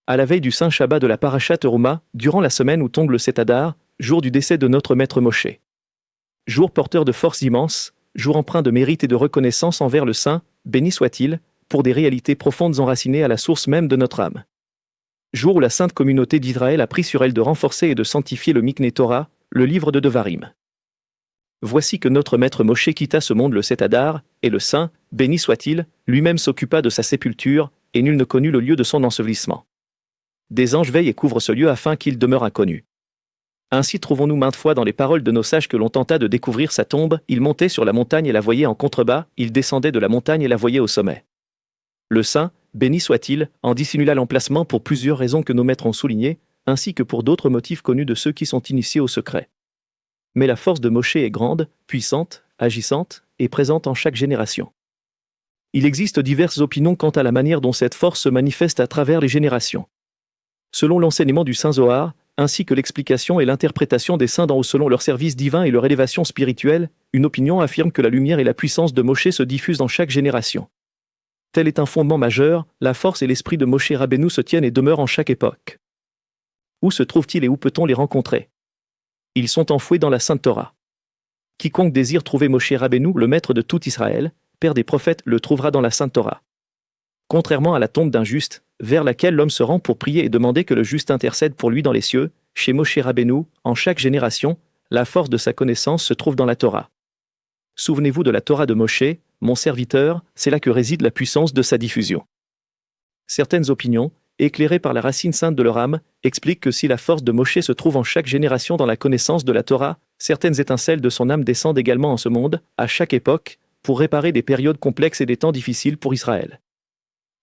À la veille du saint Shabbat de la Parashat Teruma, durant la semaine où tombe le 7 Adar, jour du décès de notre maître Moshe. Jour porteur de force immense, jour empreint de mérite et de reconnaissance envers le Saint, béni soit-il, pour des réalités profondes enracinées à la source même de notre âme. Jour où la sainte communauté d'Israël a pris sur elle de renforcer et de sanctifier le Mikné Torah, le livre de Devarim. Voici que notre maître Moshe quitta ce monde le 7 Adar, et le Saint, béni soit-il, lui-même s'occupa de sa sépulture, et nul ne connut le lieu de son ensevelissement. Des anges veillent et couvrent ce lieu afin qu'il demeure inconnu. Ainsi trouvons-nous maintes fois dans les paroles de nos sages que l'on tenta de découvrir sa tombe, il montait sur la montagne et la voyait en contrebas, il descendait de la montagne et la voyait au sommet. Le Saint, béni soit-il, en dissimula l'emplacement pour plusieurs raisons que nos maîtres ont soulignées, ainsi que pour d'autres motifs connus de ceux qui sont initiés au secret. Mais la force de Moshe est grande, puissante, agissante, et présente en chaque génération. Il existe diverses opinions quant à la manière dont cette force se manifeste à travers les générations. Selon l'enseignement du Saint Zohar, ainsi que l'explication et l'interprétation des saints d'en haut selon leur service divin et leur élévation spirituelle, une opinion affirme que la lumière et la puissance de Moshe se diffusent dans chaque génération. Tel est un fondement majeur, la force et l'esprit de Moshe Rabbeinu se tiennent et demeurent en chaque époque. Où se trouvent-ils et où peut-on les rencontrer? Ils sont enfouis dans la Sainte Torah. Quiconque désire trouver Moshe Rabbeinu, le maître de tout Israël, père des prophètes, le trouvera dans la Sainte Torah. Contrairement à la tombe d'un juste, vers laquelle l'homme se rend pour prier et demander que le juste intercède pour lui dans les cieux, chez Moshe Rabbeinu, en chaque génération, la force de sa connaissance se trouve dans la Torah. Souvenez-vous de la Torah de Moshe, mon serviteur, c'est là que réside la puissance de sa diffusion. Certaines opinions, éclairées par la racine sainte de leur âme, expliquent que si la force de Moshe se trouve en chaque génération dans la connaissance de la Torah, certaines étincelles de son âme descendent également en ce monde, à chaque époque, pour réparer des périodes complexes et des temps difficiles pour Israël.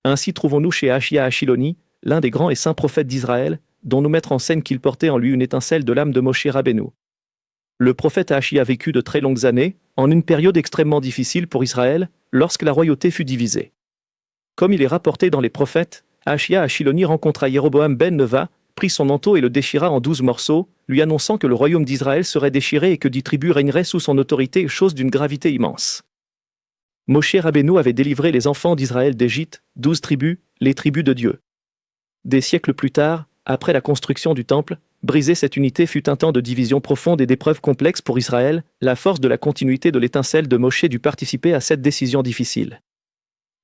Ainsi trouvons-nous chez Achia Achiloni, l'un des grands et saints prophètes d'Israël, dont nos maîtres enseignent qu'il portait en lui une étincelle de l'âme de Moshe Rabbeinu. Le prophète Achia a vécu de très longues années, en une période extrêmement difficile pour Israël, lorsque la royauté fut divisée. Comme il est rapporté dans les prophètes, Achia Achiloni rencontra Jéroboam ben Neva, prit son manteau et le déchira en 12 morceaux, lui annonçant que le royaume d'Israël serait déchiré et que 10 tribus régneraient sous son autorité, chose d'une gravité immense. Moshe Rabbeinu avait délivré les enfants d'Israël d'Égypte, 12 tribus, les tribus de Dieu. Des siècles plus tard, après la construction du temple, briser cette unité fut un temps de division profonde et d'épreuves complexes pour Israël, la force de la continuité de l'étincelle de Moshe dut participer à cette décision difficile.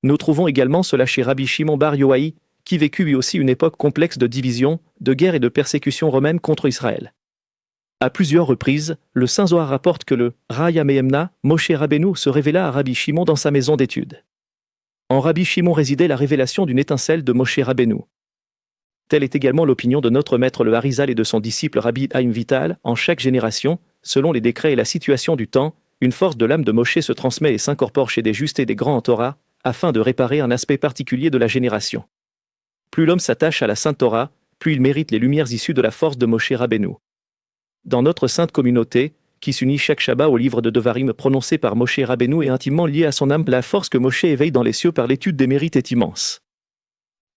Nous trouvons également cela chez Rabbi Shimon bar Yoaï, qui vécut lui aussi une époque complexe de division, de guerre et de persécution romaine contre Israël. À plusieurs reprises, le Saint Zohar rapporte que le Raya Mehemna, Moshe Rabbeinu, se révéla à Rabbi Shimon dans sa maison d'études. En Rabbi Shimon résidait la révélation d'une étincelle de Moshe Rabbeinu. Telle est également l'opinion de notre maître le Harizal et de son disciple Rabbi Haïm Vital. En chaque génération, selon les décrets et la situation du temps, une force de l'âme de Moshe se transmet et s'incorpore chez des justes et des grands en Torah, afin de réparer un aspect particulier de la génération. Plus l'homme s'attache à la Sainte Torah, plus il mérite les lumières issues de la force de Moshe Rabbeinu. Dans notre sainte communauté, qui s'unit chaque Shabbat au livre de Devarim prononcé par Moshe Rabbeinu et intimement lié à son âme, la force que Moshe éveille dans les cieux par l'étude des mérites est immense.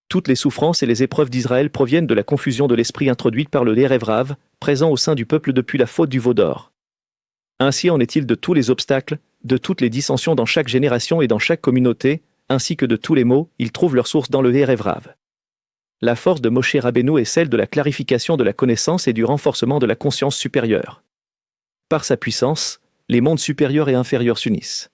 Toutes les souffrances et les épreuves d'Israël proviennent de la confusion de l'esprit introduite par le Erev Rav, présent au sein du peuple depuis la faute du veau d'or. Ainsi en est-il de tous les obstacles, de toutes les dissensions dans chaque génération et dans chaque communauté, ainsi que de tous les maux, ils trouvent leur source dans le Erev Rav. La force de Moshe Rabbeinu est celle de la clarification de la connaissance et du renforcement de la conscience supérieure. Par sa puissance, les mondes supérieurs et inférieurs s'unissent.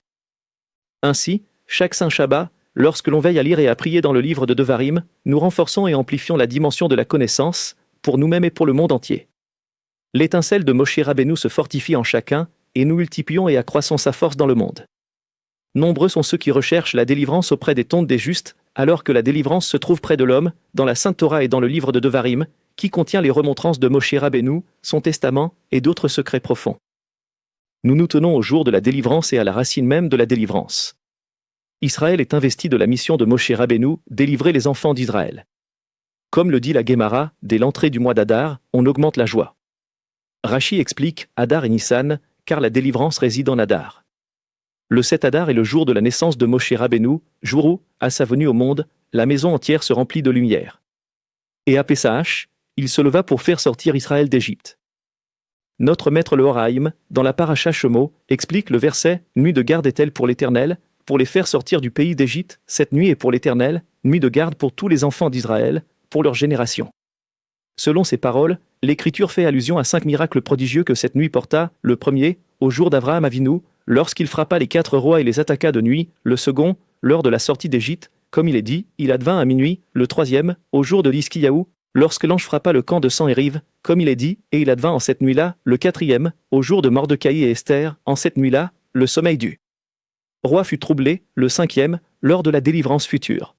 Ainsi, chaque saint Shabbat, lorsque l'on veille à lire et à prier dans le livre de Devarim, nous renforçons et amplifions la dimension de la connaissance, pour nous-mêmes et pour le monde entier. L'étincelle de Moshe Rabbeinu se fortifie en chacun, et nous multiplions et accroissons sa force dans le monde. Nombreux sont ceux qui recherchent la délivrance auprès des tombes des justes, alors que la délivrance se trouve près de l'homme, dans la Sainte Torah et dans le livre de Devarim, qui contient les remontrances de Moshe Rabbeinu, son testament et d'autres secrets profonds. Nous nous tenons au jour de la délivrance et à la racine même de la délivrance. Israël est investi de la mission de Moshe Rabbeinu, délivrer les enfants d'Israël. Comme le dit la Guémara, dès l'entrée du mois d'Adar, on augmente la joie. Rashi explique Adar et Nissan, car la délivrance réside en Adar. Le 7 Adar est le jour de la naissance de Moshe Rabbeinu, jour où, à sa venue au monde, la maison entière se remplit de lumière. Et à Pessah, il se leva pour faire sortir Israël d'Égypte. Notre maître le Horaïm, dans la Paracha Shemo, explique le verset « Nuit de garde est-elle pour l'Éternel, pour les faire sortir du pays d'Égypte, cette nuit est pour l'Éternel, nuit de garde pour tous les enfants d'Israël, pour leur génération. Selon ces paroles, l'Écriture fait allusion à 5 miracles prodigieux que cette nuit porta, le premier, au jour d'Avraham Avinu, lorsqu'il frappa les 4 rois et les attaqua de nuit, le second, lors de la sortie d'Égypte, comme il est dit, il advint à minuit, le troisième, au jour de l'Iskiyahu, lorsque l'ange frappa le camp de sang et rive, comme il est dit, et il advint en cette nuit-là, le quatrième, au jour de Mordecai et Esther, en cette nuit-là, le sommeil du roi fut troublé, le cinquième, lors de la délivrance future.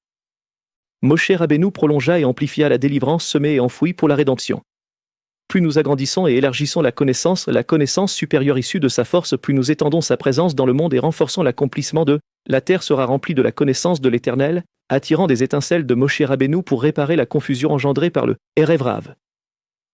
Moshe Rabbeinu prolongea et amplifia la délivrance semée et enfouie pour la rédemption. Plus nous agrandissons et élargissons la connaissance supérieure issue de sa force, plus nous étendons sa présence dans le monde et renforçons l'accomplissement de « La terre sera remplie de la connaissance de l'Éternel », attirant des étincelles de Moshe Rabbeinu pour réparer la confusion engendrée par le « Erev Rav ».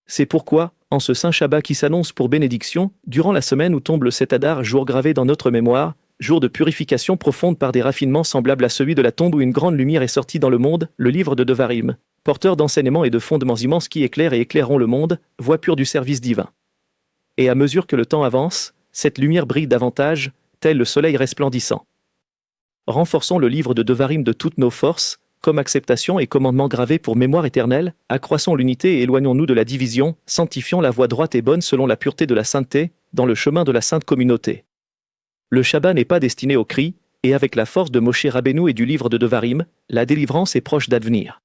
C'est pourquoi, en ce saint Shabbat qui s'annonce pour bénédiction, durant la semaine où tombe le Seth Hadar, jour gravé dans notre mémoire, jour de purification profonde par des raffinements semblables à celui de la tombe où une grande lumière est sortie dans le monde, le livre de Devarim, porteur d'enseignements et de fondements immenses qui éclairent et éclaireront le monde, voie pure du service divin. Et à mesure que le temps avance, cette lumière brille davantage, tel le soleil resplendissant. Renforçons le livre de Devarim de toutes nos forces, comme acceptation et commandement gravés pour mémoire éternelle, accroissons l'unité et éloignons-nous de la division, sanctifions la voie droite et bonne selon la pureté de la sainteté, dans le chemin de la sainte communauté. Le Shabbat n'est pas destiné au cri, et avec la force de Moshe Rabbeinu et du livre de Devarim, la délivrance est proche d'advenir.